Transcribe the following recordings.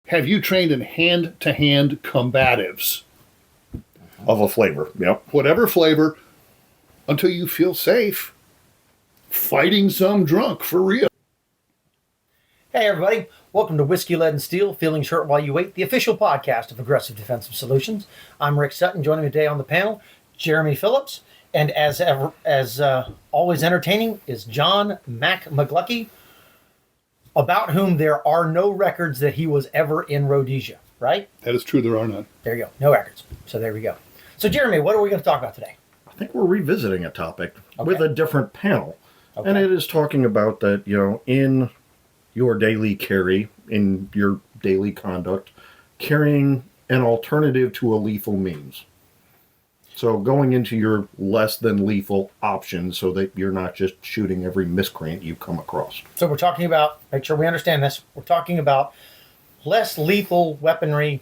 Have you trained in hand-to-hand combatives? Of a flavor, yep. Whatever flavor, until you feel safe fighting some drunk for real. Hey everybody, welcome to Whiskey, Lead, and Steel, Feeling Short While You Wait, the official podcast of Aggressive Defensive Solutions. I'm Ric Sutton, joining me today on the panel, Jeremy Phillips, and as always entertaining is John McLuckey, about whom there are no records that he was ever in Rhodesia, right? That is true, there are none. There you go, no records. So there we go. So Jeremy, what are we going to talk about today? I think we're revisiting a topic with a different panel. Okay. And it is talking about that, in your daily carry, in your daily conduct, carrying an alternative to a lethal means. So going into your less than lethal options so that you're not just shooting every miscreant you come across. So we're talking about, make sure we understand this, we're talking about less lethal weaponry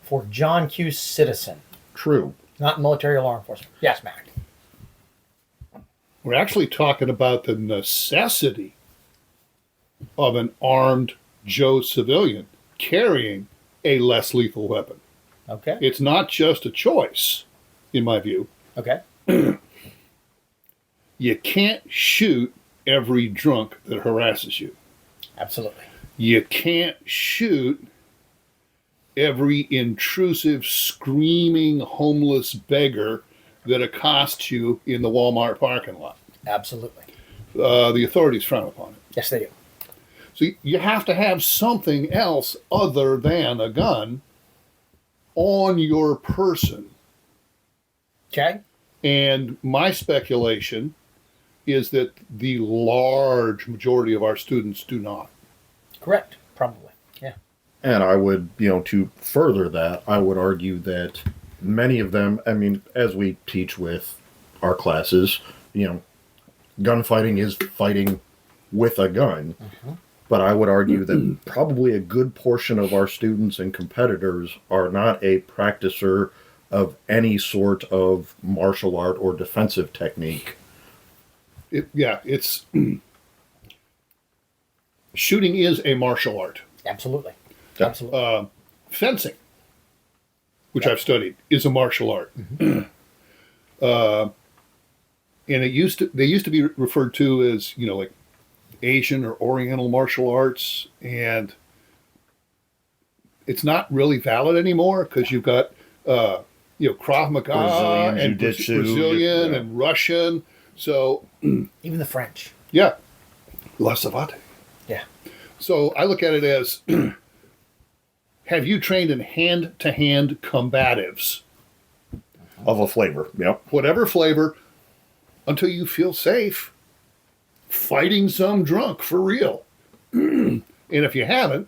for John Q. citizen. True. Not military or law enforcement. Yes, Mac. We're actually talking about the necessity of an armed Joe civilian carrying a less lethal weapon. Okay. It's not just a choice, in my view. Okay. You can't shoot every drunk that harasses you. Absolutely. You can't shoot every intrusive, screaming, homeless beggar that accosts you in the Walmart parking lot. Absolutely. The authorities frown upon it. Yes, they do. So you have to have something else other than a gun on your person. Okay. And my speculation is that the large majority of our students do not. Correct. Probably. Yeah. And I would, to further that, I would argue that many of them, as we teach with our classes, gunfighting is fighting with a gun. Mm-hmm. But I would argue that probably a good portion of our students and competitors are not a practicer of any sort of martial art or defensive technique. It's shooting is a martial art. Absolutely. Yeah. Absolutely. Fencing, which I've studied, is a martial art. Mm-hmm. And they used to be referred to as, like Asian or Oriental martial arts, and it's not really valid anymore because you've got Krav Maga Brazilian and Jiu-Jitsu, Brazilian yeah. and Russian. So Even the French. yeah, La Savate. Yeah. So I look at it as, have you trained in hand-to-hand combatives? Of a flavor, yep. Whatever flavor, until you feel safe fighting some drunk for real. And if you haven't,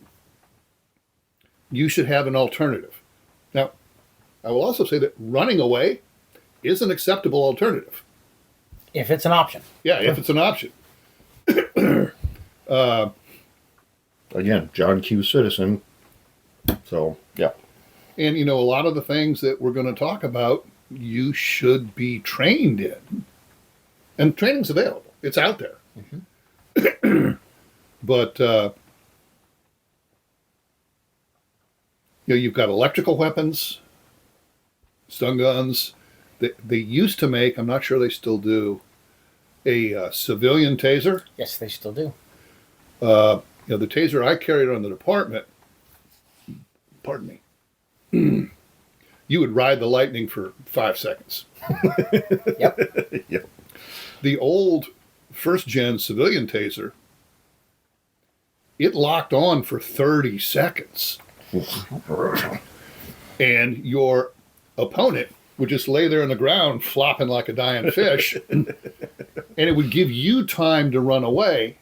you should have an alternative. Now, I will also say that running away is an acceptable alternative. If it's an option. Yeah, if it's an option. Again, John Q. citizen. So, yeah. And, a lot of the things that we're going to talk about, you should be trained in. And training's available. It's out there. Mm-hmm. But, you've got electrical weapons, stun guns. They used to make, I'm not sure they still do, a civilian taser. Yes, they still do. The taser I carried on the department, pardon me, you would ride the lightning for 5 seconds. Yep. Yep. The old first-gen civilian taser, it locked on for 30 seconds. And your opponent would just lay there on the ground flopping like a dying fish, and it would give you time to run away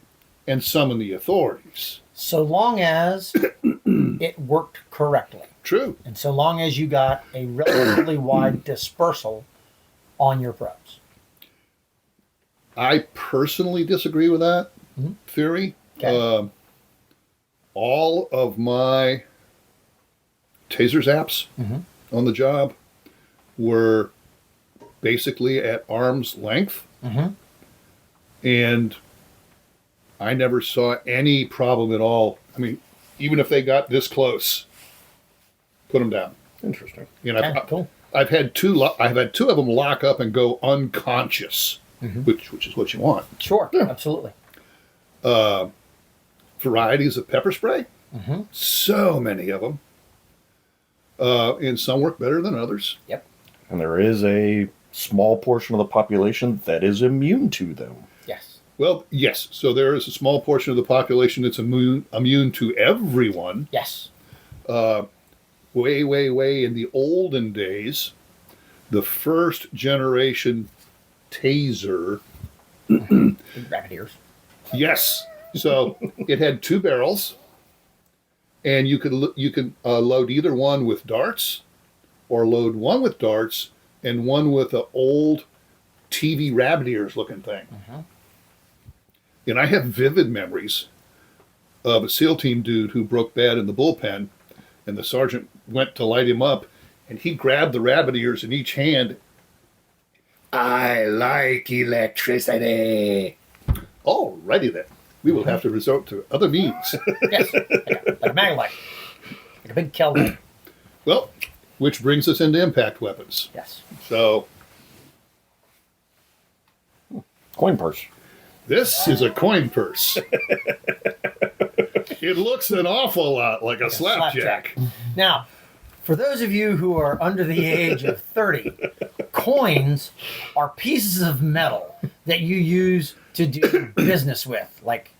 and summon the authorities. So long as it worked correctly. True. And so long as you got a relatively wide dispersal on your probes. I personally disagree with that theory. Okay. All of my Tasers apps on the job were basically at arm's length. Mm-hmm. And I never saw any problem at all. even if they got this close, put them down. Interesting. You know, Okay, cool. I've had two of them lock up and go unconscious, which is what you want. Sure, absolutely. Varieties of pepper spray, so many of them, and some work better than others. Yep. And there is a small portion of the population that is immune to them. Yes. Well, yes. So there is a small portion of the population that's immune to everyone. Yes. Way in the olden days, the first generation taser. Big rabbit ears. Yes. So it had two barrels, and you could load either one with darts, or load one with darts and one with the old TV rabbit ears looking thing. And I have vivid memories of a SEAL team dude who broke bad in the bullpen, and the sergeant went to light him up, and he grabbed the rabbit ears in each hand. I like electricity. Alrighty then. We will have to resort to other means. Yes. Like a mag light. Like a big Kelvin. Well, which brings us into impact weapons. Yes. So Coin purse. this is a coin purse. It looks an awful lot like a slapjack. Now, for those of you who are under the age of 30, coins are pieces of metal that you use to do business with. Like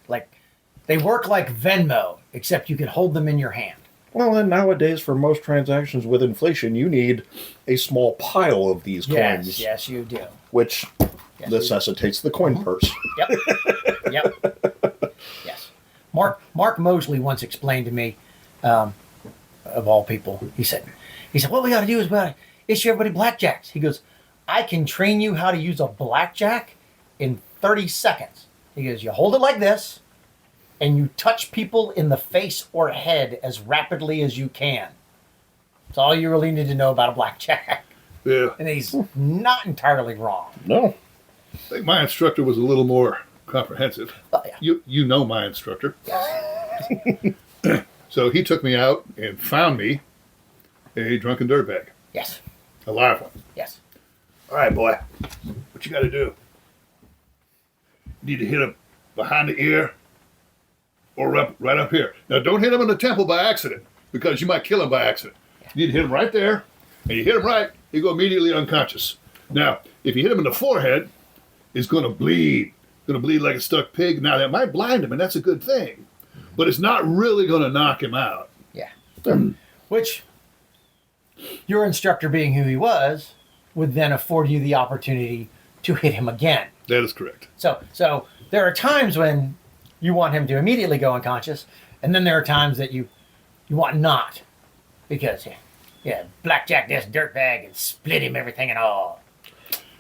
they work like Venmo, except you can hold them in your hand. Well, and nowadays, for most transactions with inflation, you need a small pile of these coins, Yes, you do. which Yes, necessitates the coin purse. Yep. Yes. Mark Mosley once explained to me, of all people, he said, what we got to do is we got to issue everybody blackjacks. He goes, I can train you how to use a blackjack in 30 seconds. He goes, you hold it like this, and you touch people in the face or head as rapidly as you can. That's all you really need to know about a blackjack. Yeah. And he's not entirely wrong. No. I think my instructor was a little more comprehensive. Oh, yeah. You know my instructor. So he took me out and found me a drunken dirtbag, Yes. a live one. Yes. All right, boy, what you got to do? You need to hit him behind the ear or right up here. Now, don't hit him in the temple by accident, because you might kill him by accident. You need to hit him right there, and you hit him right, you go immediately unconscious. Now, if you hit him in the forehead, it's going to bleed. Going to bleed like a stuck pig. Now, that might blind him, and that's a good thing, but it's not really going to knock him out. Yeah. Which, your instructor being who he was, would then afford you the opportunity to hit him again. That is correct. So there are times when you want him to immediately go unconscious, and then there are times that you want not, because blackjack this dirtbag and split him everything and all.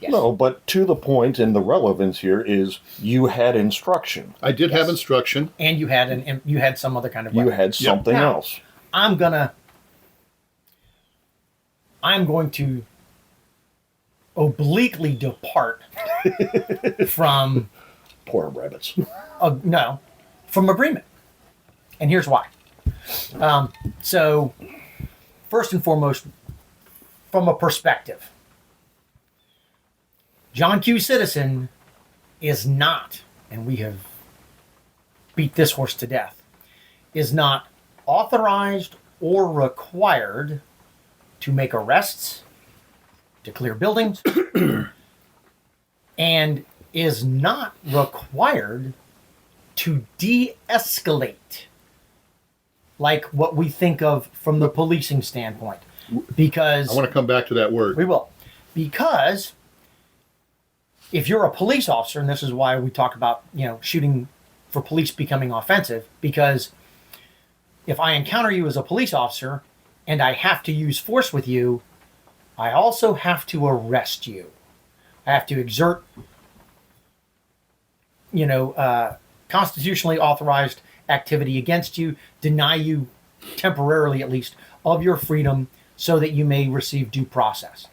Yes. No, but to the point, and the relevance here is you had instruction. I did have instruction. And you had some other kind of You weapon. had something Now, else. I'm going to obliquely depart from Poor rabbits. from agreement. And here's why. So, first and foremost, from a perspective, John Q. Citizen is not, and we have beat this horse to death, is not authorized or required to make arrests, to clear buildings, and is not required to de-escalate, like what we think of from the policing standpoint. Because I want to come back to that word. we will. Because if you're a police officer, and this is why we talk about, shooting for police becoming offensive, because if I encounter you as a police officer and I have to use force with you, I also have to arrest you. I have to exert, constitutionally authorized activity against you, deny you, temporarily at least, of your freedom so that you may receive due process.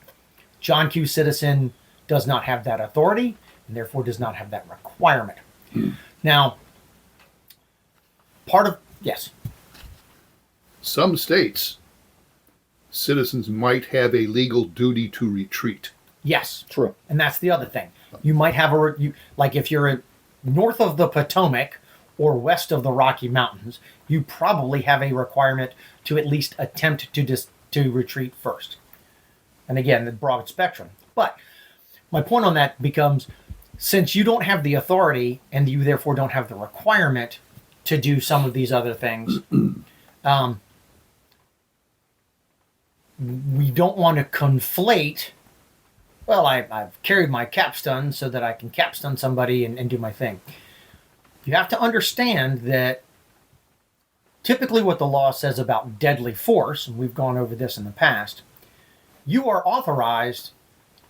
John Q. Citizen does not have that authority and therefore does not have that requirement. Now, yes. some states, citizens might have a legal duty to retreat. Yes. True. And that's the other thing. You might have like if you're north of the Potomac or west of the Rocky Mountains, you probably have a requirement to at least attempt to retreat first. And again, the broad spectrum. But my point on that becomes, since you don't have the authority and you therefore don't have the requirement to do some of these other things, we don't want to conflate, well, I've carried my capstun so that I can capstun somebody and do my thing. You have to understand that typically what the law says about deadly force, and we've gone over this in the past, you are authorized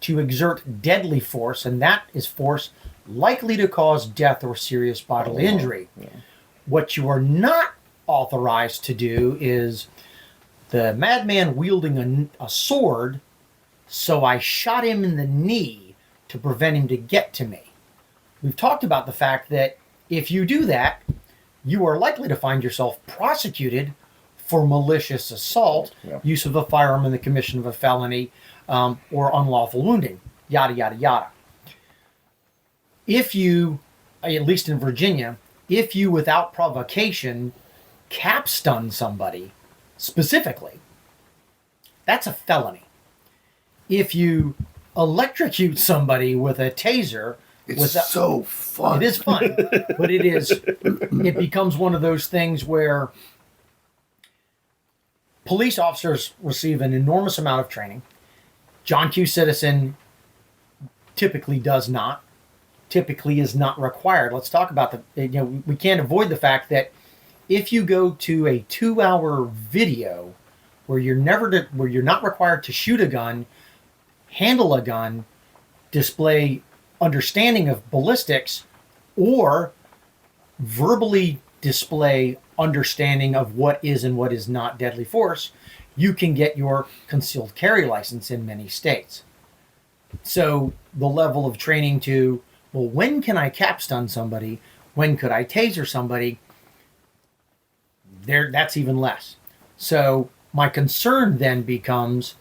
to exert deadly force, and that is force likely to cause death or serious bodily injury. Yeah. What you are not authorized to do is the madman wielding a sword, so I shot him in the knee to prevent him to get to me. We've talked about the fact that if you do that, you are likely to find yourself prosecuted for malicious assault, Yeah. use of a firearm in the commission of a felony, or unlawful wounding, yada, yada, yada. If you, at least in Virginia, if you without provocation capstun somebody specifically, that's a felony. If you electrocute somebody with a taser, It's so fun. it is fun, but it becomes one of those things where police officers receive an enormous amount of training. John Q. Citizen typically does not, typically is not required. Let's talk about we can't avoid the fact that if you go to a 2-hour video where you're not required to shoot a gun, handle a gun, display understanding of ballistics, or verbally display understanding of what is and what is not deadly force, you can get your concealed carry license in many states. So the level of training to, well, when can I capstun somebody? When could I taser somebody? That's even less. So my concern then becomes,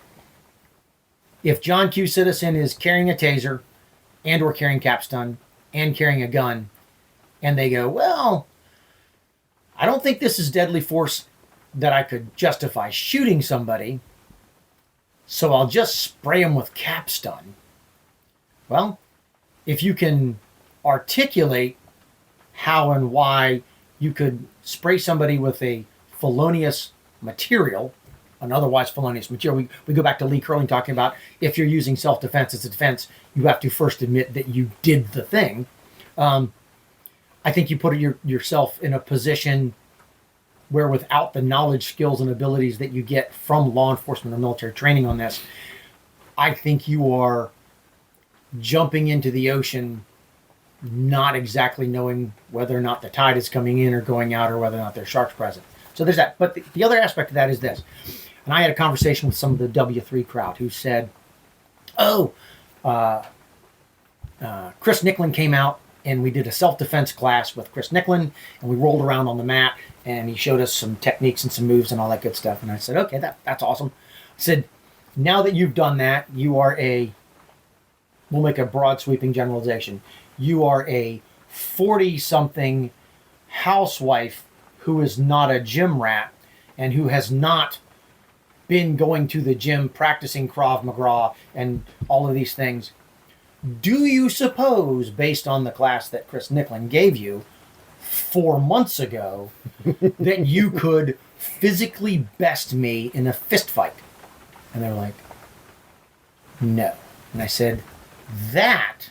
if John Q. Citizen is carrying a taser and or carrying capstun and carrying a gun, and they go, well, I don't think this is deadly force that I could justify shooting somebody, so I'll just spray them with capstun. Well, if you can articulate how and why you could spray somebody with a felonious material, an otherwise felonious material. We go back to Lee Curling talking about if you're using self-defense as a defense, you have to first admit that you did the thing. I think you put yourself in a position where without the knowledge, skills, and abilities that you get from law enforcement or military training on this, I think you are jumping into the ocean not exactly knowing whether or not the tide is coming in or going out or whether or not there's sharks present. So there's that. But the other aspect of that is this. And I had a conversation with some of the W3 crowd who said, Chris Nicklin came out and we did a self-defense class with Chris Nicklin and we rolled around on the mat and he showed us some techniques and some moves and all that good stuff. And I said, okay, that's awesome. I said, now that you've done that, you are we'll make a broad sweeping generalization. You are a 40-something housewife who is not a gym rat and who has not been going to the gym practicing Krav Maga and all of these things. Do you suppose, based on the class that Chris Nicklin gave you 4 months ago, that you could physically best me in a fist fight? And they're like, no. And I said, that,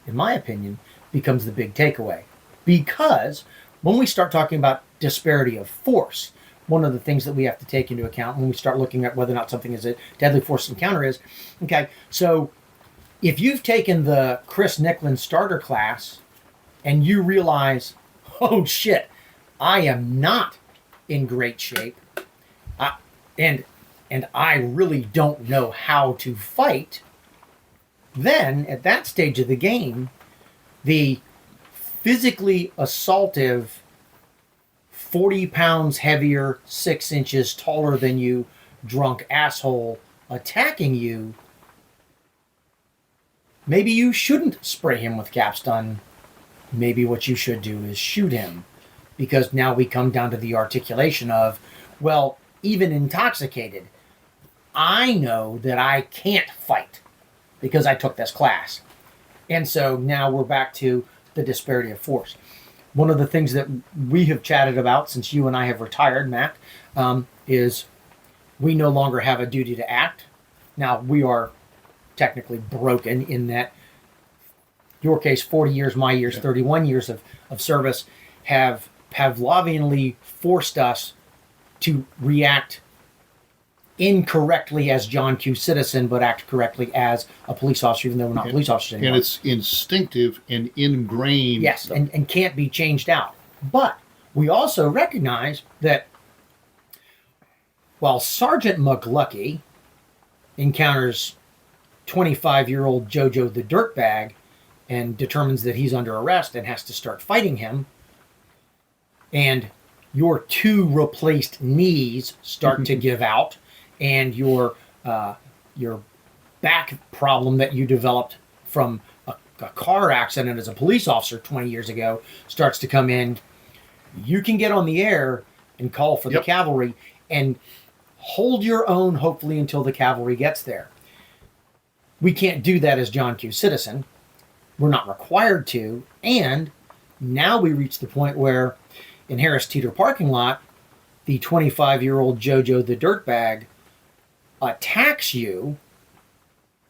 in my opinion, becomes the big takeaway. Because when we start talking about disparity of force, one of the things that we have to take into account when we start looking at whether or not something is a deadly force encounter is, okay, so if you've taken the Chris Nicklin starter class and you realize, oh shit, I am not in great shape, and I really don't know how to fight, then at that stage of the game, the physically assaultive 40 pounds heavier, 6 inches taller than you, drunk asshole attacking you, maybe you shouldn't spray him with capstun. Maybe what you should do is shoot him. Because now we come down to the articulation of, well, even intoxicated, I know that I can't fight because I took this class. And so now we're back to the disparity of force. One of the things that we have chatted about since you and I have retired, Matt, is we no longer have a duty to act. Now, we are technically broken in that your case, 40 years, my years, 31 years of service have Pavlovianly forced us to react incorrectly as John Q. citizen, but act correctly as a police officer, even though we're not police officers anymore. And it's instinctive and ingrained. Yes, and can't be changed out. But we also recognize that while Sergeant McLuckey encounters 25-year-old Jojo the dirtbag and determines that he's under arrest and has to start fighting him, and your 2 replaced knees start to give out, and your back problem that you developed from a car accident as a police officer 20 years ago starts to come in, you can get on the air and call for the cavalry and hold your own, hopefully, until the cavalry gets there. We can't do that as John Q. citizen. We're not required to. And now we reach the point where in Harris Teeter parking lot, the 25-year-old Jojo the dirtbag attacks you.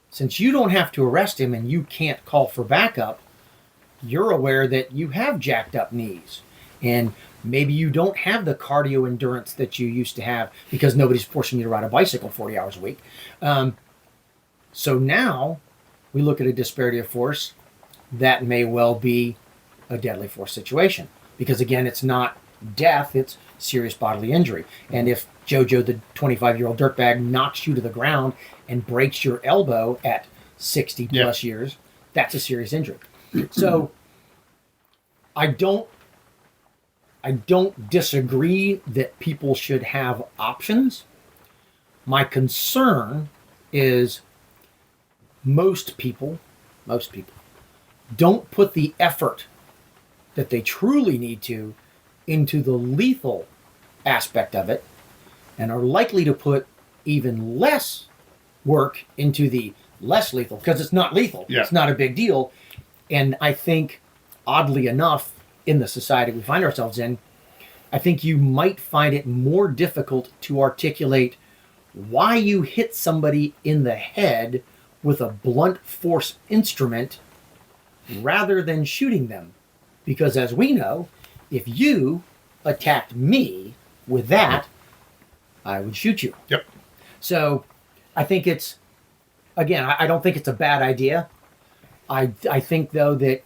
Since you don't have to arrest him and you can't call for backup, you're aware that you have jacked up knees. And maybe you don't have the cardio endurance that you used to have because nobody's forcing you to ride a bicycle 40 hours a week. So now we look at a disparity of force that may well be a deadly force situation. Because again, it's not death, it's serious bodily injury. And if Jojo, the 25-year-old dirtbag, knocks you to the ground and breaks your elbow at 60 plus years, that's a serious injury. So I don't disagree that people should have options. My concern is most people don't put the effort that they truly need to into the lethal aspect of it and are likely to put even less work into the less lethal because it's not lethal. It's not a big deal. And I think, oddly enough, in the society we find ourselves in, I think you might find it more difficult to articulate why you hit somebody in the head with a blunt force instrument rather than shooting them. Because as we know, if you attacked me with that, I would shoot you. Yep. So I think it's, again, I don't think it's a bad idea. I think, though, that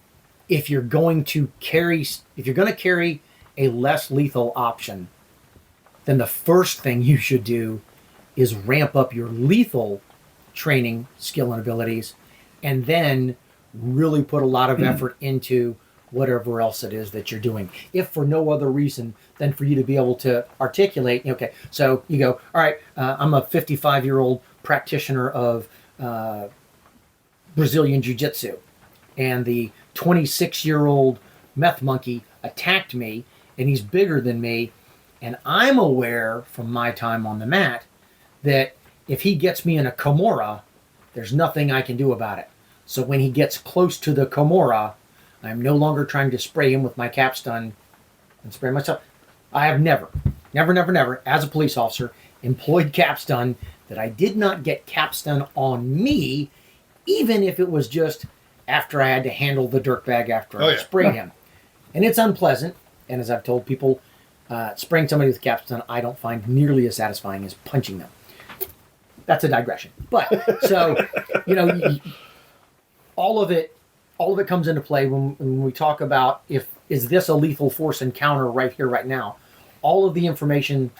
if you're going to carry a less lethal option, then the first thing you should do is ramp up your lethal training, skill, and abilities, and then really put a lot of effort into whatever else it is that you're doing, if for no other reason than for you to be able to articulate, okay, so you go, all right, I'm a 55-year-old practitioner of Brazilian Jiu-Jitsu, and the 26-year-old meth monkey attacked me, and he's bigger than me, and I'm aware from my time on the mat that if he gets me in a Kimura, there's nothing I can do about it. So when he gets close to the Kimura, I'm no longer trying to spray him with my capstun and spray myself. I have never, as a police officer, employed capstun that I did not get capstun on me, even if it was just after I had to handle the dirtbag after I sprayed him. And it's unpleasant. And as I've told people, spraying somebody with capstun, I don't find nearly as satisfying as punching them. That's a digression. But so, all of it comes into play when we talk about is this a lethal force encounter right here, right now. All of the information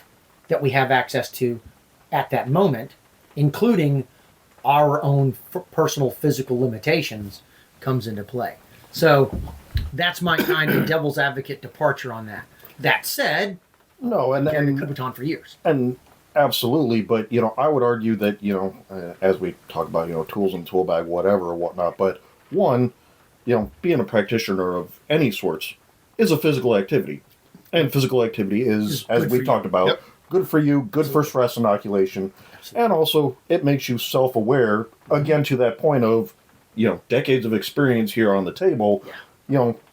that we have access to at that moment, including our own personal physical limitations, comes into play. So that's my kind of devil's advocate departure on that. That said, No, carried a Kubotan for years. And absolutely, but I would argue that as we talk about tools in the tool bag, whatever or whatnot. But one, being a practitioner of any sorts is a physical activity, and physical activity is, as we talked about, Yep. good for you, good for stress inoculation, and also it makes you self-aware. Again, to that point of decades of experience here on the table.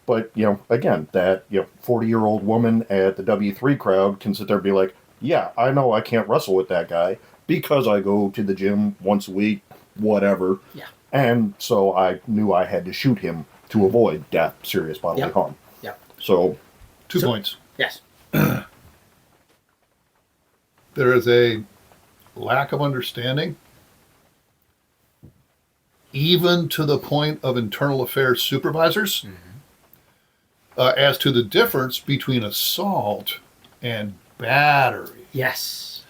But again, that 40-year-old woman at the W3 crowd can sit there and be like, yeah, I know I can't wrestle with that guy because I go to the gym once a week, whatever. Yeah. And so I knew I had to shoot him to avoid death, serious bodily harm. Yep. So, 2 points. Yes. There is a lack of understanding, even to the point of internal affairs supervisors, as to the difference between assault and battery. Yes.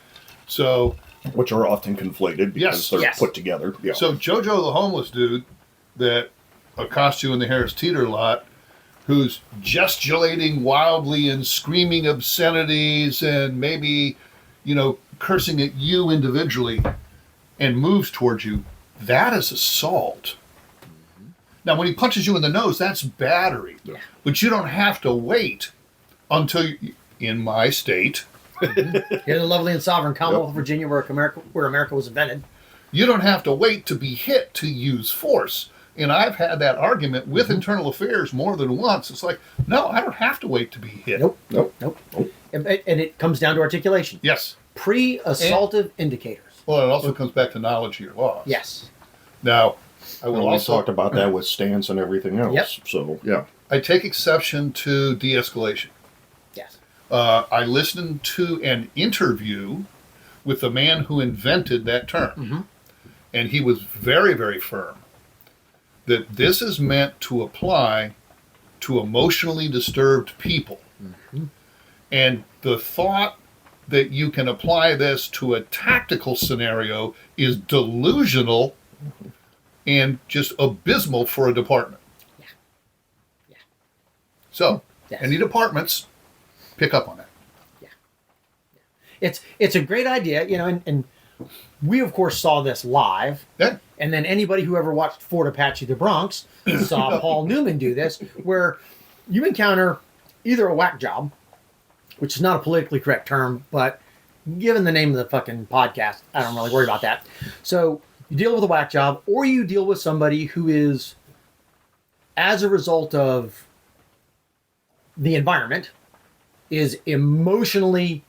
So, which are often conflated because they're put together. Yeah. So Jojo the homeless dude that accosts you in the Harris Teeter lot, who's gesticulating wildly and screaming obscenities and maybe, cursing at you individually and moves towards you, that is assault. Now, when he punches you in the nose, that's battery. Yeah. But you don't have to wait until, in my state, Here in the lovely and sovereign Commonwealth of Virginia, where America was invented. you don't have to wait to be hit to use force. And I've had that argument with internal affairs more than once. It's like, no, I don't have to wait to be hit. Nope. And it comes down to articulation. Yes. Pre-assaultive indicators. Well, it also comes back to knowledge of your laws. Yes. Now, I will we also talked about that with stance and everything else. Yep. So, yeah. I take exception to de-escalation. Yes. I listened to an interview with the man who invented that term. And he was very, very firm that this is meant to apply to emotionally disturbed people. And the thought that you can apply this to a tactical scenario is delusional and just abysmal for a department. Yeah. So, Yes. any departments, pick up on that. It's a great idea, and we of course saw this live. Yeah. And then anybody who ever watched Fort Apache the Bronx saw Paul Newman do this, where you encounter either a whack job, which is not a politically correct term, but given the name of the fucking podcast, I don't really worry about that. So you deal with a whack job, or you deal with somebody who is, as a result of the environment, is emotionally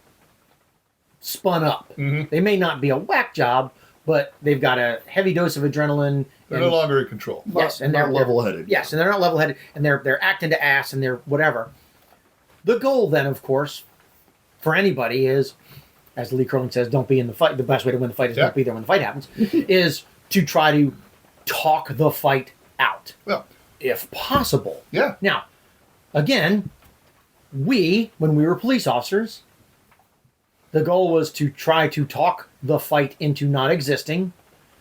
spun up. They may not be a whack job, but they've got a heavy dose of adrenaline. They're no longer in control. Yes, and they're they're level-headed. Yes, and they're not level-headed, and they're acting to ass, and they're whatever. The goal, then, of course, for anybody is, as Lee Curling says, don't be in the fight. The best way to win the fight is don't be there when the fight happens. Is to try to talk the fight out, Well, if possible. yeah. Now, again, when we were police officers, the goal was to try to talk the fight into not existing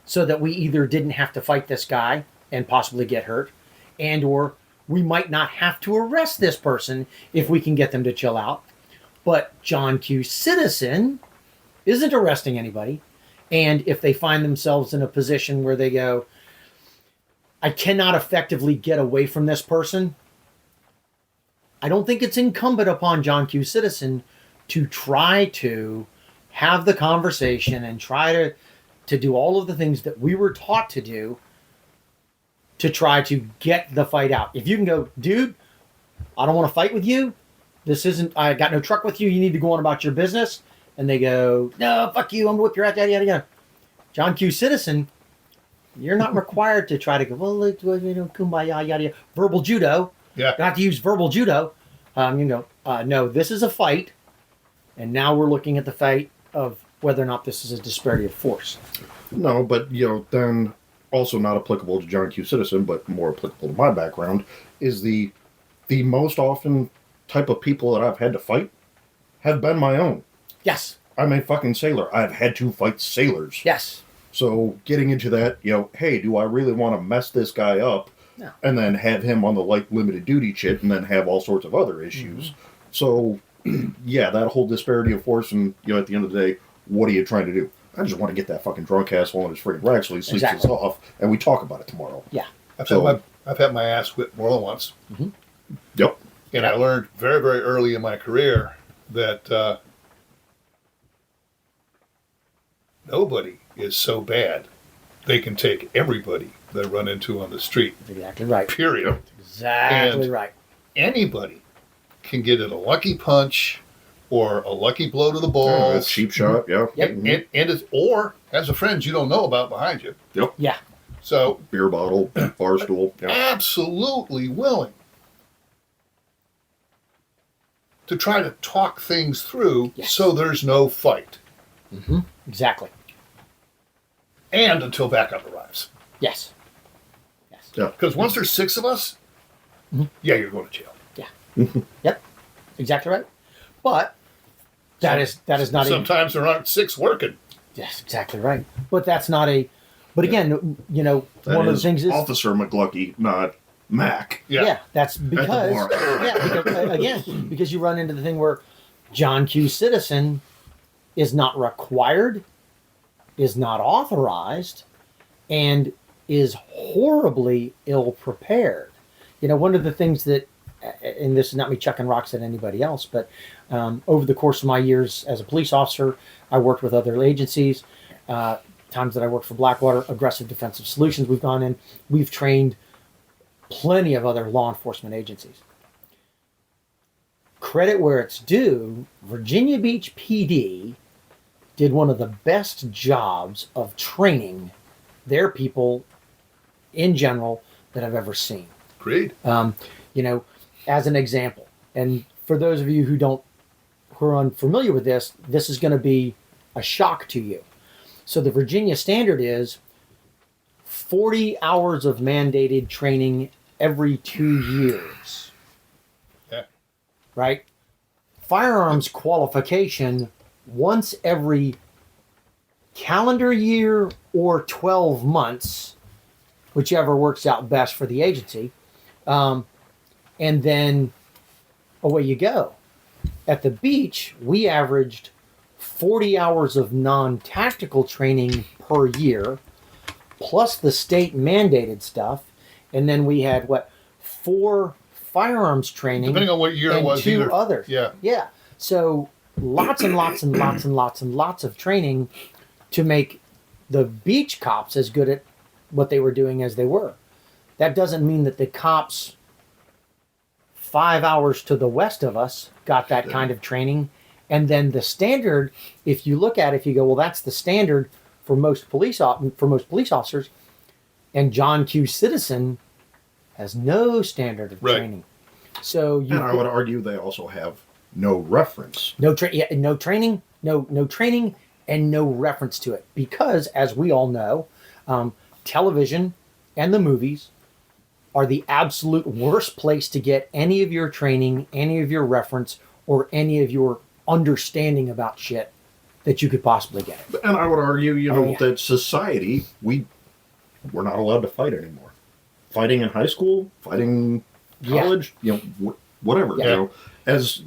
so that we either didn't have to fight this guy and possibly get hurt, and or we might not have to arrest this person if we can get them to chill out. But John Q. Citizen isn't arresting anybody, and if they find themselves in a position where they go, I cannot effectively get away from this person, I don't think it's incumbent upon John Q. Citizen to try to have the conversation and try to do all of the things that we were taught to do to try to get the fight out. If you can go, dude, I don't want to fight with you. I got no truck with you. You need to go on about your business. And they go, no, fuck you. I'm going to whip your ass, yada, yada, yada. John Q. Citizen, you're not required to try to go, well, kumbaya, yada, yada. Verbal judo. Yeah. You don't have to use verbal judo. No, this is a fight. And now we're looking at the fight of whether or not this is a disparity of force. No, but, then also not applicable to John Q. Citizen, but more applicable to my background, is the most often type of people that I've had to fight have been my own. Yes. I'm a fucking sailor. I've had to fight sailors. Yes. So getting into that, hey, do I really want to mess this guy up? No. And then have him on the light limited duty shit and then have all sorts of other issues. So yeah, that whole disparity of force, and at the end of the day, what are you trying to do? I just want to get that fucking drunk asshole in his friggin' rack so he sleeps Exactly. us off, and we talk about it tomorrow. Yeah. I've had my ass whipped more than once. Mm-hmm. Yep. And I learned very, very early in my career that nobody is so bad they can take everybody they run into on the street. That's exactly right. Period. Exactly And right. Anybody can get it a lucky punch or a lucky blow to the balls. Cheap shot, yeah. Yep. And it's, or has a friend you don't know about behind you. Yep. Yeah. So Beer bottle, bar stool. Yeah. absolutely willing to try to talk things through Yes. so there's no fight. Mm-hmm. Exactly. And until backup arrives. Yes. Yes. Yeah. Because once there's 6 of us, yeah, you're going to jail. Yep. Exactly right. But that is not Sometimes there aren't 6 working. yes, exactly right. But that's not a. But again, That one of the things is Officer McLuckey, not Mac. Yeah. that's because bar. because you run into the thing where John Q. Citizen is not required, is not authorized, and is horribly ill prepared. One of the things that, and this is not me chucking rocks at anybody else, but over the course of my years as a police officer, I worked with other agencies. Times that I worked for Blackwater, Aggressive Defensive Solutions, we've gone in, we've trained plenty of other law enforcement agencies. Credit where it's due, Virginia Beach PD did one of the best jobs of training their people in general that I've ever seen. Agreed. As an example, and for those of you who are unfamiliar with this, this is going to be a shock to you. So the Virginia standard is 40 hours of mandated training every 2 years. Yeah. Right? Firearms qualification once every calendar year or 12 months, whichever works out best for the agency. And then away you go. At the beach, we averaged 40 hours of non-tactical training per year, plus the state mandated stuff. And then we had 4 firearms training. Depending on what year it and was. 2 either. others. Yeah. Yeah. So lots and lots and lots and lots and lots of training to make the beach cops as good at what they were doing as they were. That doesn't mean that the cops 5 hours to the west of us got that kind of training. And then the standard, if you look at it, if you go, well, that's the standard for most police officers, and John Q. Citizen has no standard of Right. training. So And I would argue they also have no reference. no training, no training, and no reference to it, because as we all know, television and the movies are the absolute worst place to get any of your training, any of your reference, or any of your understanding about shit that you could possibly get. And I would argue, yeah. that society, we're not allowed to fight anymore. Fighting in high school, fighting college, whatever. Yeah. As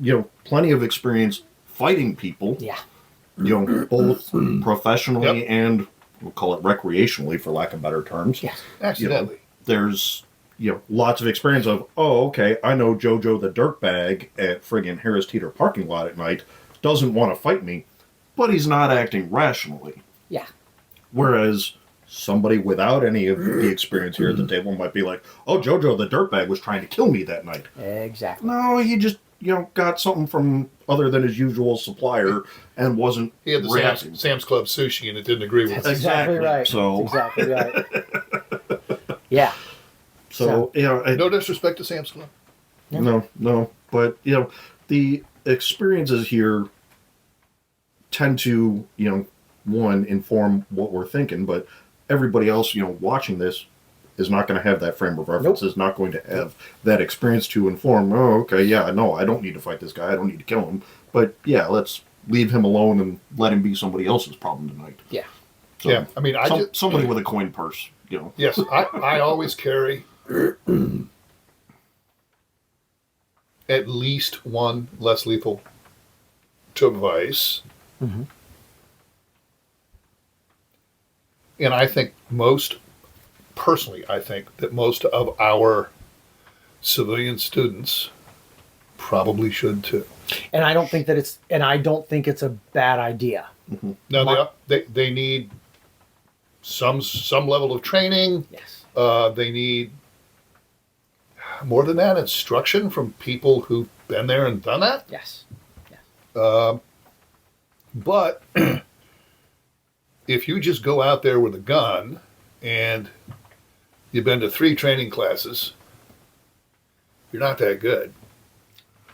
plenty of experience fighting people. Yeah. Both professionally Yep. and we'll call it recreationally, for lack of better terms. Yes. Accidentally. There's lots of experience of, oh, okay, I know JoJo the dirtbag at friggin' Harris Teeter parking lot at night doesn't want to fight me, but he's not acting rationally. Yeah. Whereas somebody without any of the experience here at the table might be like, oh, JoJo the dirtbag was trying to kill me that night. Exactly. No, he just, got something from other than his usual supplier and wasn't He had the reacting. Sam's Club sushi and it didn't agree with That's him. exactly Exactly. right. So- That's exactly right. Yeah. So, No disrespect to Sam's Club. No. But, the experiences here tend to, one, inform what we're thinking, but everybody else, watching this is not going to have that frame of reference, Nope. is not going to have that experience to inform, oh, okay, yeah, no, I don't need to fight this guy, I don't need to kill him, but yeah, let's leave him alone and let him be somebody else's problem tonight. Yeah. So, Yeah, I mean, somebody with a coin purse, Yes, I always carry at least one less lethal device. Mm-hmm. And I think personally, I think that most of our civilian students probably should too. And I don't think it's a bad idea. Now they need some level of training. Yes. They need more than that, instruction from people who've been there and done that. Yes. Yes. But if you just go out there with a gun and you've been to 3 training classes, you're not that good.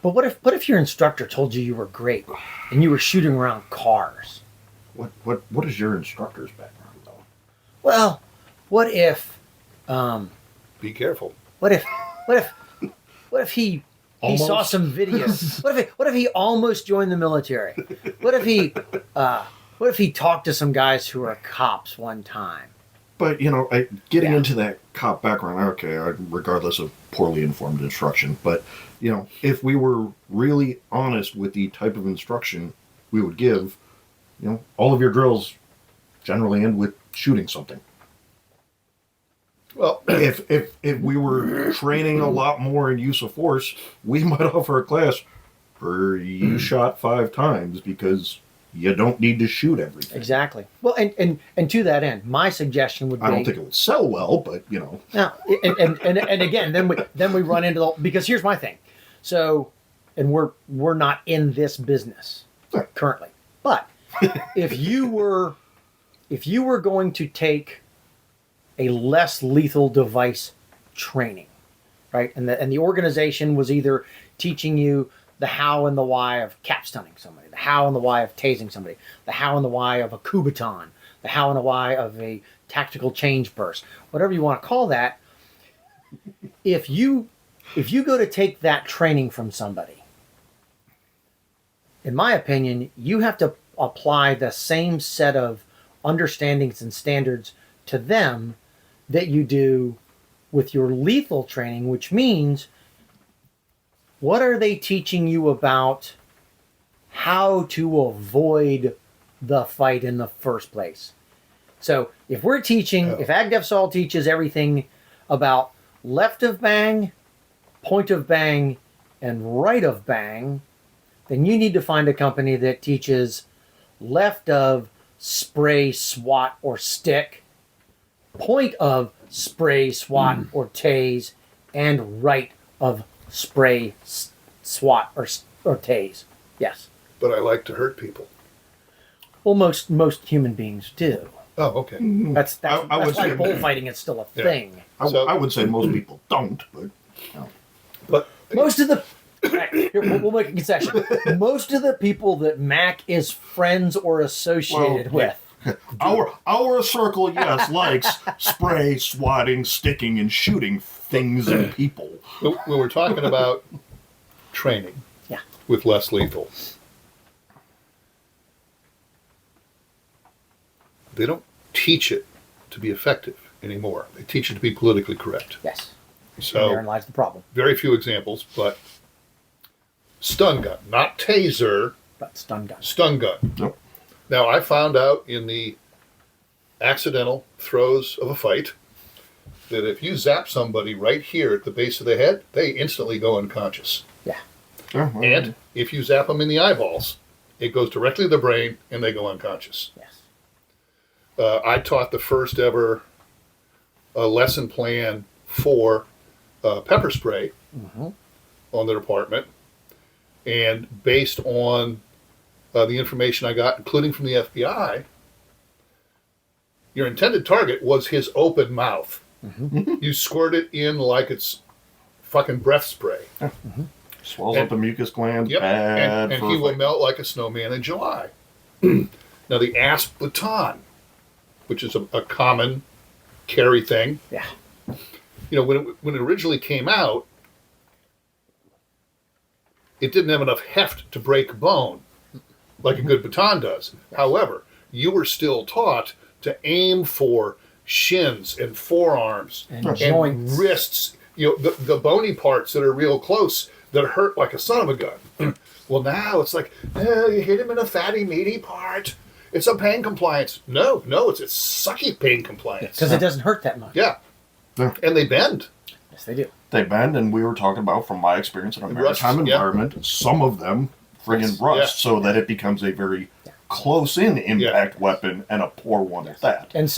But what if your instructor told you were great and you were shooting around cars? What is your instructor's background though? Well, what if Be careful. what if he saw some videos? What if he almost joined the military? What if he talked to some guys who are cops one time? But getting into that cop background, okay, regardless of poorly informed instruction, but if we were really honest with the type of instruction we would give, all of your drills generally end with shooting something. Well, if we were training a lot more in use of force, we might offer a class where you shot 5 times because you don't need to shoot everything. Exactly. Well, and to that end, my suggestion would be, I don't think it would sell well, but Now, and again, then we run into because here's my thing. So, and we're not in this business currently, but if you were going to take a less lethal device training, right, and the organization was either teaching you the how and the why of cap stunning somebody, the how and the why of tasing somebody, the how and the why of a coup baton, the how and the why of a tactical change burst, whatever you want to call that. If you go to take that training from somebody, in my opinion, you have to apply the same set of understandings and standards to them that you do with your lethal training, which means what are they teaching you about how to avoid the fight in the first place? So if we're teaching, if AgDefSol teaches everything about left of bang, point of bang, and right of bang, then you need to find a company that teaches left of spray, swat, or stick, point of spray, swat, or tase, and right of spray, swat, or tase. Yes. but I like to hurt people. Well, most human beings do. Oh, okay. That's I would why say- bullfighting is still a thing. I would say most people don't, but But Most of the here, we'll make a concession. Most of the people that Mac is friends or associated with. our circle, yes, likes spray, swatting, sticking, and shooting things and people. when we're talking about training Yeah. with less lethal, they don't teach it to be effective anymore. They teach it to be politically correct. Yes. And So therein lies the problem. very few examples, but stun gun, not taser, But stun gun. stun gun. Nope. Now, I found out in the accidental throes of a fight that if you zap somebody right here at the base of the head, they instantly go unconscious. Yeah. And if you zap them in the eyeballs, it goes directly to the brain and they go unconscious. Yes. I taught the first ever lesson plan for pepper spray on the department. And based on the information I got, including from the FBI, your intended target was his open mouth. You squirt it in like it's fucking breath spray. Swells up the mucus gland. Yep, Bad and for he will fighting. melt like a snowman in July. Now the asp baton, which is a common carry thing. Yeah. You know, when it originally came out, it didn't have enough heft to break bone like a good baton does. However, you were still taught to aim for shins and forearms And joints. wrists. You know, the bony parts that are real close. that hurt like a son of a gun. Well, now it's like, oh, you hit him in a fatty, meaty part. It's a pain compliance. No, it's sucky pain compliance. Because it doesn't hurt that much. Yeah. Yeah. And they bend. Yes, they do. They bend, and we were talking about, from my experience in a maritime Rust, yeah. environment, some of them friggin' rust, so that it becomes a very close-in impact weapon, and a poor one at that. And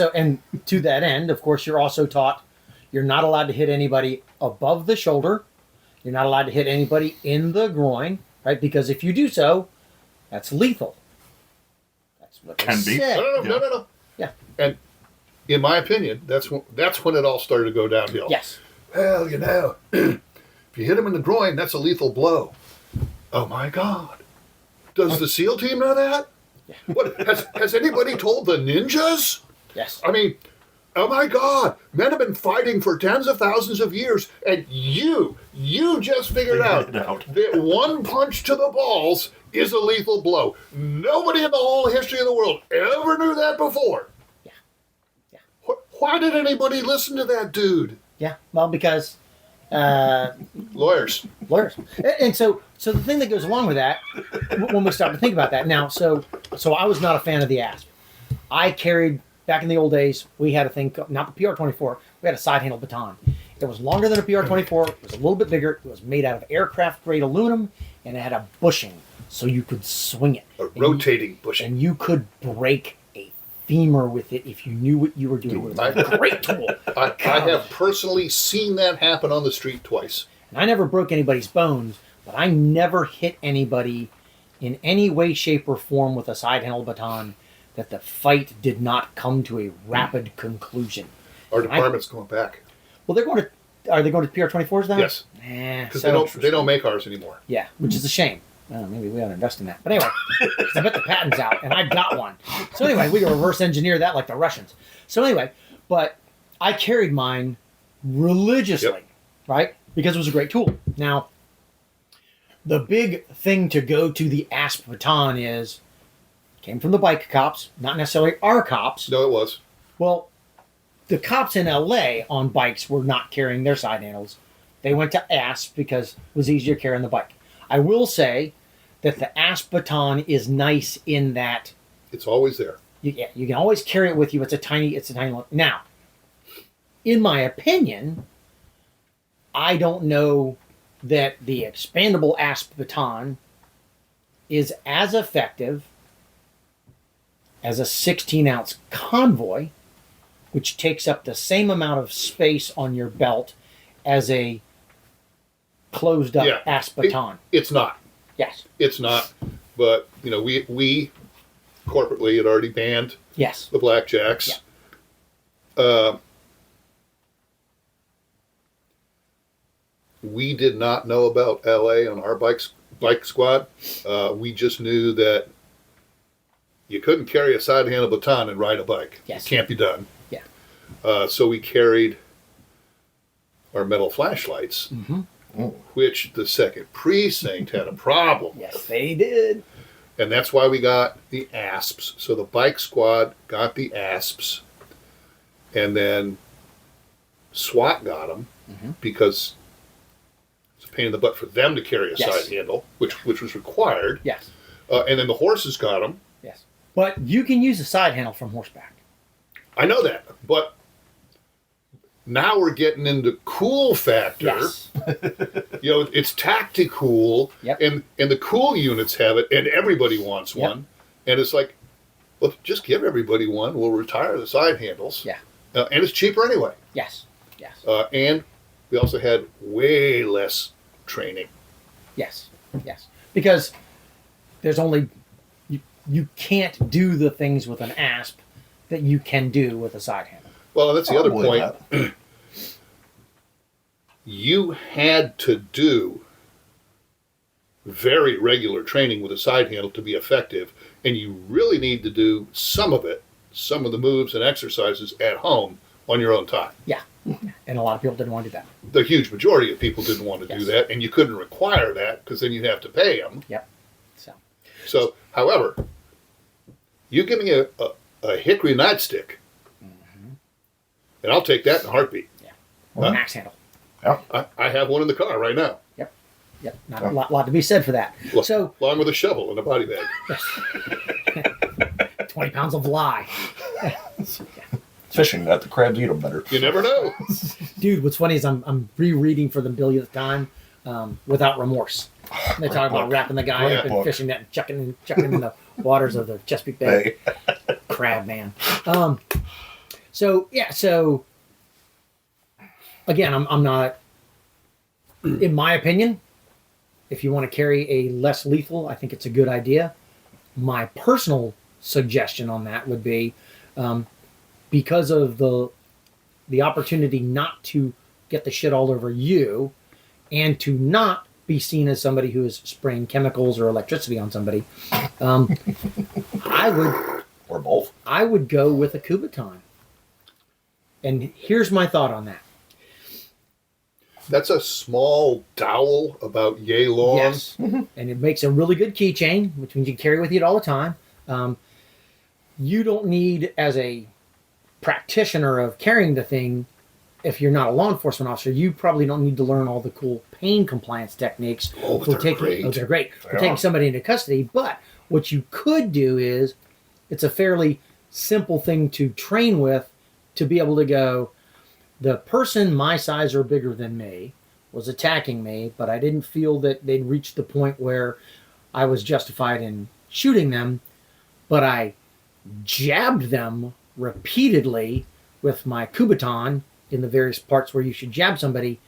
to that end, of course, you're also taught you're not allowed to hit anybody above the shoulder. You're not allowed to hit anybody in the groin, right? Because if you do so, that's lethal. That's what they Can be. said. No. Yeah. And in my opinion, that's when it all started to go downhill. Yes. Well, if you hit him in the groin, that's a lethal blow. Oh my God! Does the SEAL team know that? Yeah. What has anybody told the ninjas? Yes. I mean, oh my God! Men have been fighting for tens of thousands of years, and you just figured out that one punch to the balls is a lethal blow. Nobody in the whole history of the world ever knew that before. Yeah. Yeah. Why did anybody listen to that dude? Yeah. Well, because Lawyers. And so the thing that goes along with that, when we start to think about that now, so I was not a fan of the ASP. I carried, back in the old days, we had a thing, not the PR-24, we had a side handle baton. It was longer than a PR-24, it was a little bit bigger, it was made out of aircraft grade aluminum, and it had a bushing, so you could swing it. A rotating bushing. And you could break a femur with it if you knew what you were doing. It was a great tool. I have personally seen that happen on the street twice. And I never broke anybody's bones, but I never hit anybody in any way, shape, or form with a side handle baton that the fight did not come to a rapid conclusion. Our department's going back. Well, are they going to PR-24s now? Yes. Because They don't make ours anymore. Yeah, which is a shame. Maybe we ought to invest in that. But anyway, 'cause I bet the patent's out, and I got one. So anyway, we can reverse engineer that like the Russians. So anyway, but I carried mine religiously, right? Because it was a great tool. Now, the big thing to go to the ASP baton came from the bike cops, not necessarily our cops. No, it was. Well, the cops in LA on bikes were not carrying their side handles. They went to ASP because it was easier carrying the bike. I will say that the ASP baton is nice in that It's always there. you can always carry it with you. It's a tiny one. Now, in my opinion, I don't know that the expandable ASP baton is as effective as a 16-ounce convoy, which takes up the same amount of space on your belt as a closed-up ASP baton. It's not. Yes. It's not. But, we corporately had already banned Yes. the blackjacks. We did not know about LA on our bike squad. We just knew that you couldn't carry a side handle baton and ride a bike. Yes. It can't be done. Yeah. So we carried our metal flashlights, which the 2nd Precinct had a problem Yes, with. they did. And that's why we got the ASPs. So the bike squad got the ASPs, and then SWAT got them because it's a pain in the butt for them to carry a side handle, which was required. Yes. And then the horses got them. Yes. But you can use a side handle from horseback. I know that, but now we're getting into cool factor. Yes. It's tactical, and the cool units have it, and everybody wants one. And it's like, well, just give everybody one. We'll retire the side handles. Yeah. And it's cheaper anyway. Yes. Yes. And we also had way less training. Yes. Yes. Because there's only you can't do the things with an ASP that you can do with a side handle. Well, that's the other point. You had to do very regular training with a side handle to be effective, and you really need to do some of the moves and exercises at home on your own time. Yeah. And a lot of people didn't want to do that. The huge majority of people didn't want to do that, and you couldn't require that because then you'd have to pay them. Yep. So, however, you give me a hickory nightstick, and I'll take that in a heartbeat. Yeah. Or an axe handle. Yeah. I have one in the car right now. Yep. Yep. Not a lot to be said for that. So along with a shovel and a body bag. 20 pounds of lye. Fishing net, the crabs eat them better. You never know. Dude, what's funny is I'm rereading for the millionth time Without Remorse. They talk about wrapping the guy up in fishing net and chucking him in the waters of the Chesapeake Bay. Crab man. So again, I'm not, in my opinion, if you want to carry a less lethal, I think it's a good idea. My personal suggestion on that would be, because of the opportunity not to get the shit all over you and to not be seen as somebody who is spraying chemicals or electricity on somebody, I would, or both. I would go with a Kubotan. And here's my thought on that. That's a small dowel about yay long. Yes, and it makes a really good keychain, which means you can carry with you all the time. You don't need, as a practitioner of carrying the thing, if you're not a law enforcement officer, you probably don't need to learn all the cool pain compliance techniques they're great. they're great for taking somebody into custody. But what you could do is, it's a fairly simple thing to train with, to be able to go, the person my size or bigger than me was attacking me, but I didn't feel that they'd reached the point where I was justified in shooting them, but I jabbed them repeatedly with my Kubotan in the various parts where you should jab somebody,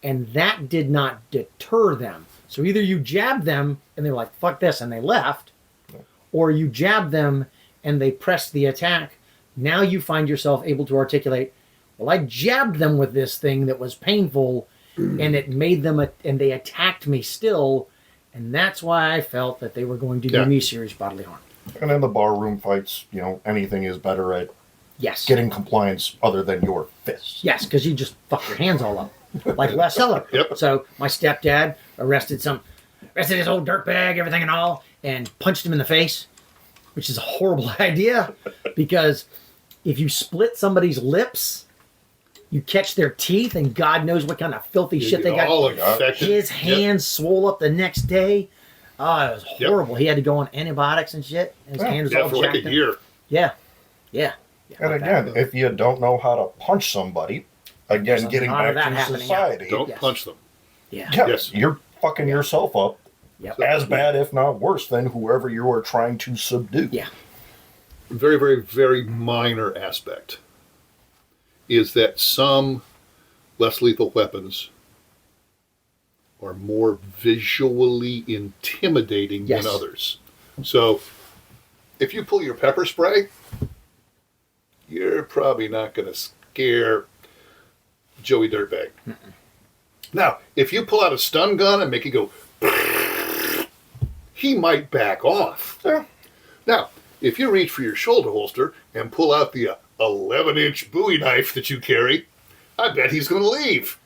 and that did not deter them. So either you jabbed them and they're like, fuck this, and they left, or you jabbed them and they pressed the attack. Now you find yourself able to articulate, well, I jabbed them with this thing that was painful, and it made them, and they attacked me still, and that's why I felt that they were going to do me serious bodily harm. And in the barroom fights, anything is better at getting compliance other than your fists. Yes, because you just fuck your hands all up, like Les Heller. Yep. So my stepdad arrested his old dirtbag, everything and all, and punched him in the face, which is a horrible idea, because if you split somebody's lips, you catch their teeth, and God knows what kind of filthy shit they got. All infected. His hands swole up the next day. Oh, it was horrible. He had to go on antibiotics and shit. And his hands all for like a jacked up. year. Yeah. And again, if you don't know how to punch somebody, again, getting back to society, don't punch them. Yeah. Yes, you're fucking yourself up as bad, if not worse, than whoever you are trying to subdue. Yeah. Very, very, very minor aspect is that some less lethal weapons are more visually intimidating than others. So if you pull your pepper spray, you're probably not going to scare Joey Dirtbag. Now, if you pull out a stun gun and make it go, he might back off. Yeah. Now, if you reach for your shoulder holster and pull out the 11-inch Bowie knife that you carry, I bet he's going to leave.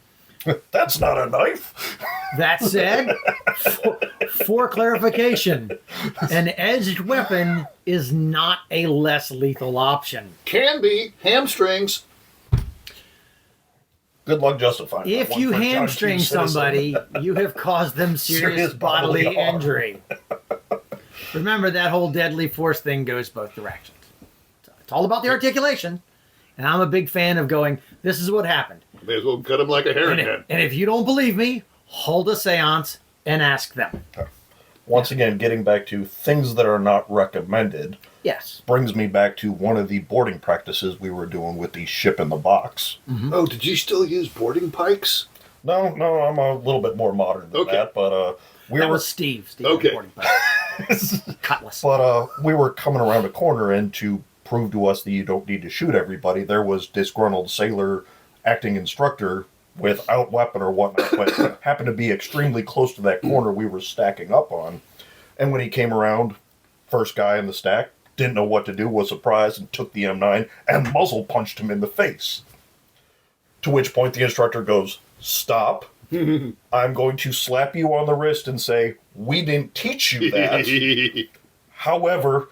That's not a knife. That said, for clarification, an edged weapon is not a less lethal option. Can be hamstrings. Good luck justifying that. If you hamstring somebody, you have caused them serious bodily injury. Remember, that whole deadly force thing goes both directions. So it's all about the articulation. And I'm a big fan of going, this is what happened. May as well cut him like a herring head. And if you don't believe me, hold a seance and ask them. Once again, getting back to things that are not recommended. Yes. Brings me back to one of the boarding practices we were doing with the ship in the box. Mm-hmm. Oh, did you still use boarding pikes? No, I'm a little bit more modern than that, but that was Steve. Okay. Cutlass. But we were coming around a corner, and to prove to us that you don't need to shoot everybody, there was disgruntled sailor acting instructor without weapon or whatnot, but happened to be extremely close to that corner we were stacking up on. And when he came around, first guy in the stack, didn't know what to do, was surprised, and took the M9 and muzzle punched him in the face. To which point the instructor goes, "Stop. I'm going to slap you on the wrist and say, we didn't teach you that. However,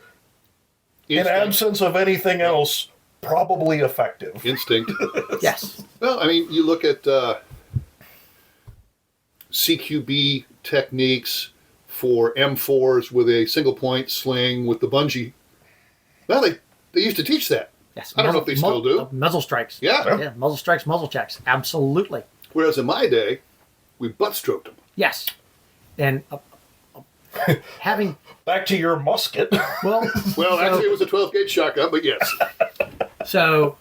in absence of anything else, probably effective." Instinct. Yes. Well, I mean, you look at CQB techniques for M4s with a single point sling with the bungee. Well, they used to teach that. Yes. I don't know if they still do. Muzzle strikes. Yeah. Muzzle strikes, muzzle checks. Absolutely. Whereas in my day, we butt stroked them. Yes. And having Back to your musket. well, Actually, it was a 12-gauge shotgun, but yes. so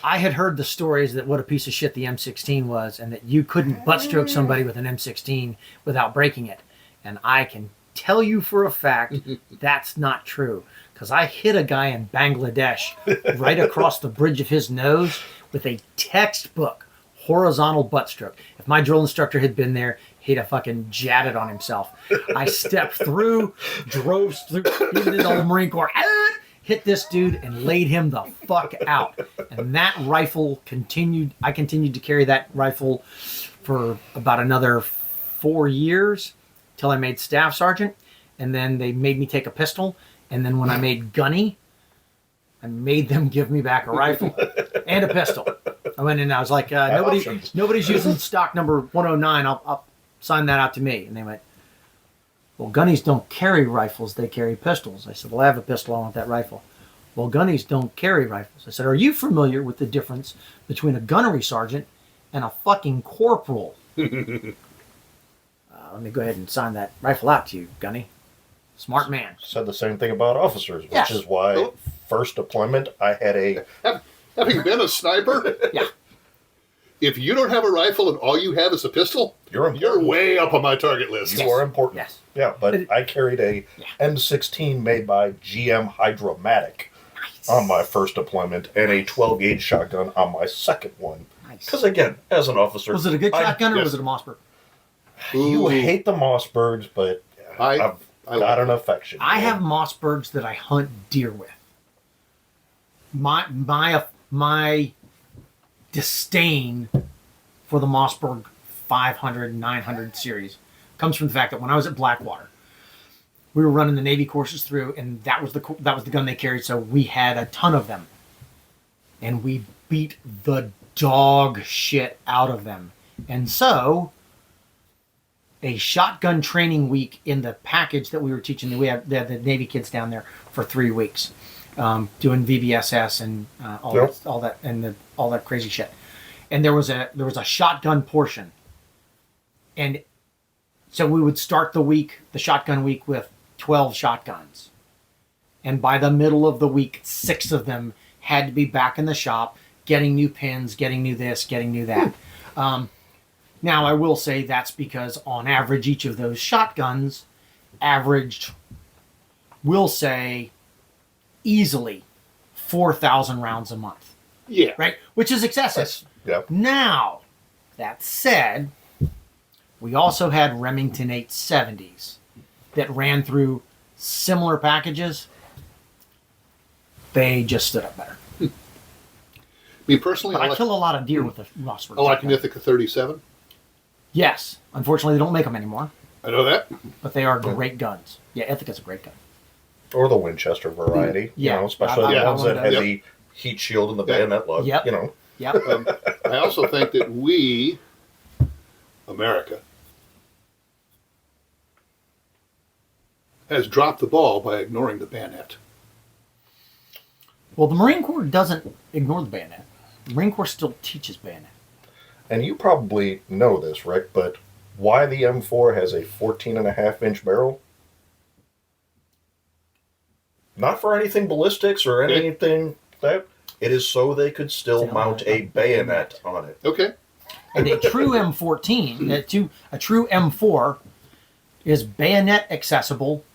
I had heard the stories that what a piece of shit the M16 was, and that you couldn't butt stroke somebody with an M16 without breaking it. And I can tell you for a fact that's not true. Because I hit a guy in Bangladesh right across the bridge of his nose with a textbook horizontal butt stroke. If my drill instructor had been there, he'd have fucking jatted on himself. I stepped through, drove through, even in the old Marine Corps, hit this dude and laid him the fuck out. And that rifle continued, I continued to carry that rifle for about another 4 years till I made staff sergeant. And then they made me take a pistol. And then when I made gunny, I made them give me back a rifle and a pistol. I went in and I was like, nobody's using stock number 109. I'll sign that out to me. And they went, well, gunnies don't carry rifles. They carry pistols. I said, well, I have a pistol. I want that rifle. Well, gunnies don't carry rifles. I said, are you familiar with the difference between a gunnery sergeant and a fucking corporal? Let me go ahead and sign that rifle out to you, gunny. Smart man. Said the same thing about officers, which Yes. is why first deployment I had a Having been a sniper, Yeah. if you don't have a rifle and all you have is a pistol, you're way up on my target list. you are important. Yes. Yeah, but I carried a M16 made by GM Hydromatic on my first deployment and a 12-gauge shotgun on my second one. Nice. Because again, as an officer, Was it a good shotgun or yes. was it a Mossberg? you Ooh. hate the Mossbergs, but I've got like an it. affection. I have Mossbergs that I hunt deer with. My disdain for the Mossberg 500, 900 series comes from the fact that when I was at Blackwater, we were running the Navy courses through, and that was the gun they carried. So we had a ton of them, and we beat the dog shit out of them. And so, a shotgun training week in the package that we were teaching, we had the Navy kids down there for 3 weeks, doing VBSS and all that crazy shit. And there was a shotgun portion, and so we would start the shotgun week, with 12 shotguns, and by the middle of the week, 6 of them had to be back in the shop, getting new pins, getting new this, getting new that. Now, I will say that's because on average, each of those shotguns averaged, we'll say, easily 4,000 rounds a month. Yeah. Right? Which is excessive. Yeah. Now, that said, we also had Remington 870s that ran through similar packages. They just stood up better. Me personally, But I kill a lot of deer with a Mossberg. I like an shotgun. Ithaca 37. Yes. Unfortunately, they don't make them anymore, I know that. but they are great guns. Yeah, Ithaca's a great gun. Or the Winchester variety. Yeah. You know, especially I the ones wanted that to- have the heat shield and the bayonet lug. Yep. You know. Yep. I also think that we, America, has dropped the ball by ignoring the bayonet. Well, the Marine Corps doesn't ignore the bayonet. The Marine Corps still teaches bayonet. And you probably know this, Rick, but why the M4 has a 14.5-inch barrel? Not for anything ballistics or anything that. It is so they could still mount a bayonet on it. Okay. And a true M14, a true M4 is bayonet accessible,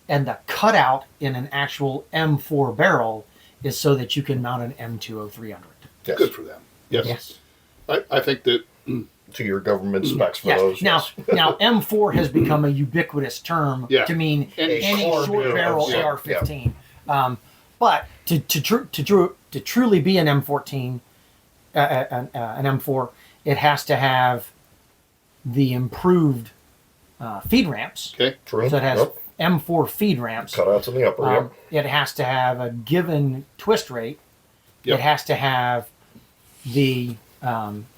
and the cutout in an actual M4 barrel is so that you can mount an M203 under it. Yes. Good for them. Yes. I think that To your government specs for Yes. those. Now M4 has become a ubiquitous term Yeah. to mean Any any short short barrel barrel, AR-15. But to truly be an M14, an M4, it has to have the improved feed ramps. okay. True. So it has Yep. M4 feed ramps. Cutouts in the upper. Yep. It has to have a given twist rate. Yep. It has to have the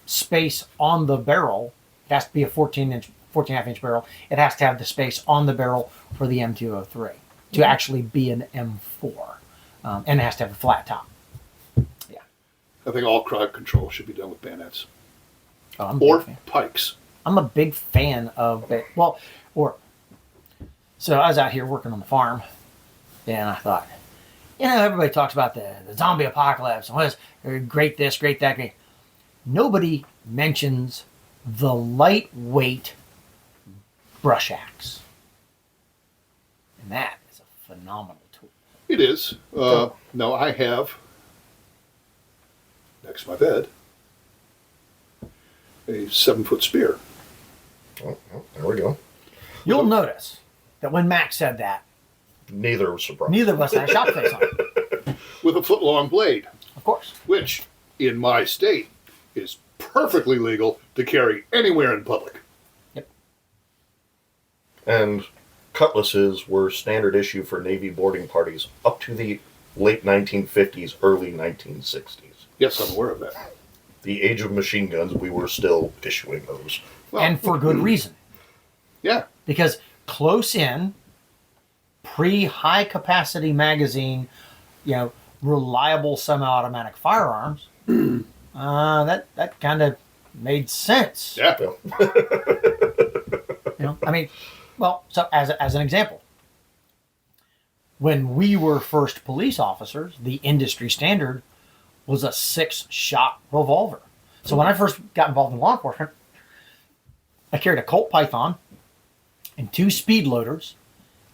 space on the barrel It has to be a 14.5 inch barrel. It has to have the space on the barrel for the M203 to actually be an M4. And it has to have a flat top. Yeah. I think all crowd control should be done with bayonets Oh, I'm a or big fan. pikes. I'm a big fan of it. So I was out here working on the farm, and I thought, everybody talks about the zombie apocalypse and what is great this, great that, great. Nobody mentions the lightweight brush axe. And that is a phenomenal tool. It is. Now I have, next to my bed, a 7-foot spear. Oh, there we go. You'll notice that when Max said that, Neither was surprised. neither of us had a shop face on it. With a foot-long blade, Of course. which, in my state, is perfectly legal to carry anywhere in public. Yep. And cutlasses were standard issue for Navy boarding parties up to the late 1950s, early 1960s. Yes, I'm aware of that. The age of machine guns, we were still issuing those. Well, And for good reason. yeah. Because close in, pre-high capacity magazine, reliable semi-automatic firearms, that kind of made sense. Yeah. So as an example, when we were first police officers, the industry standard was a 6-shot revolver. So when I first got involved in law enforcement, I carried a Colt Python and 2 speed loaders,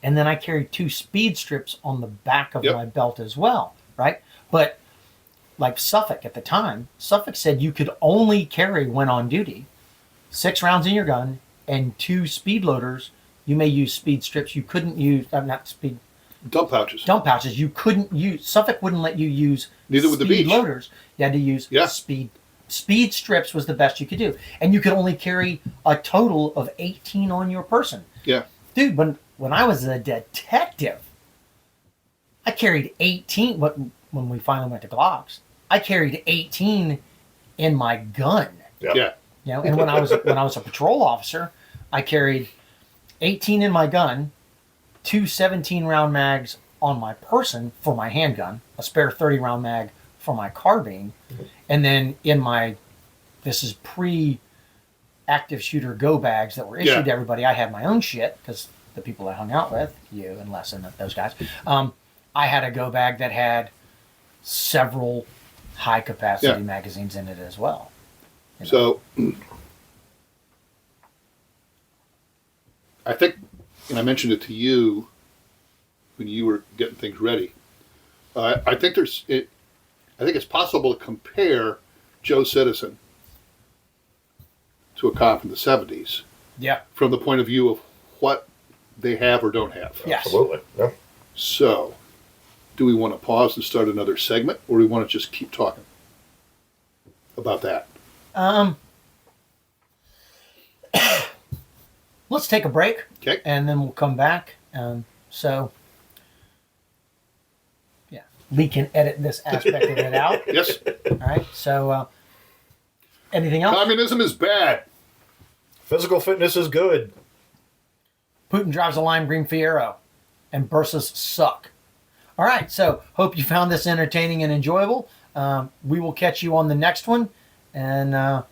and then I carried 2 speed strips on the back of my belt as well, right? But like Suffolk at the time, Suffolk said you could only carry, when on duty, 6 rounds in your gun and 2 speed loaders. You may use speed strips. You couldn't use, not speed, Dump pouches. dump pouches. You couldn't use, Suffolk wouldn't let you use Neither would the speed beach. loaders. You had to use speed strips was the best you could do. And you could only carry a total of 18 on your person. Yeah. Dude, when I was a detective, I carried 18. When we finally went to Glocks, I carried 18 in my gun. Yeah. And when I was a patrol officer, I carried 18 in my gun, 2 17-round mags on my person for my handgun, a spare 30-round mag for my carbine, and then in my, this is pre-active shooter go bags that were issued to everybody. I had my own shit because the people I hung out with, you and Les and those guys, I had a go bag that had several high-capacity magazines in it as well. So, I think, and I mentioned it to you when you were getting things ready. I think it's possible to compare Joe Citizen to a cop in the 70s. Yeah. From the point of view of what they have or don't have. Yes. Absolutely. Yeah. So, do we want to pause and start another segment, or do we want to just keep talking about that? Let's take a break. Okay. And then we'll come back. Lee can edit this aspect of it out. Yes. All right. So, anything else? Communism is bad. Physical fitness is good. Putin drives a lime green Fiero, and Bursas suck. All right. So, hope you found this entertaining and enjoyable. We will catch you on the next one. And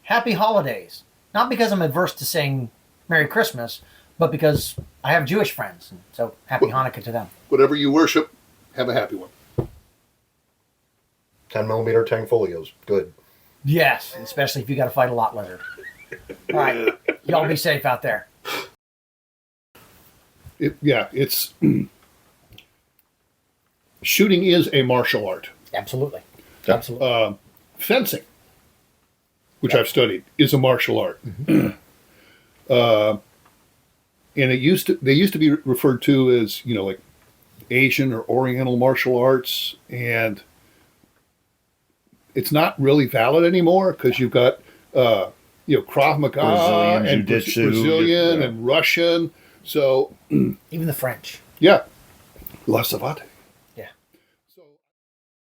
happy holidays. Not because I'm adverse to saying Merry Christmas, but because I have Jewish friends. So, happy Hanukkah to them. Whatever you worship, have a happy one. 10mm Tang Folios. Good. Yes, especially if you got to fight a lot lizard. All right. Y'all be safe out there. It's shooting is a martial art. Absolutely. Yeah. Absolutely. Fencing, which I've studied, is a martial art. Mm-hmm. And they used to be referred to as, like Asian or Oriental martial arts, and it's not really valid anymore because you've got Krav Maga Brazilian and Jiu-Jitsu, Brazilian and Russian. So Even the French. yeah, La Savate.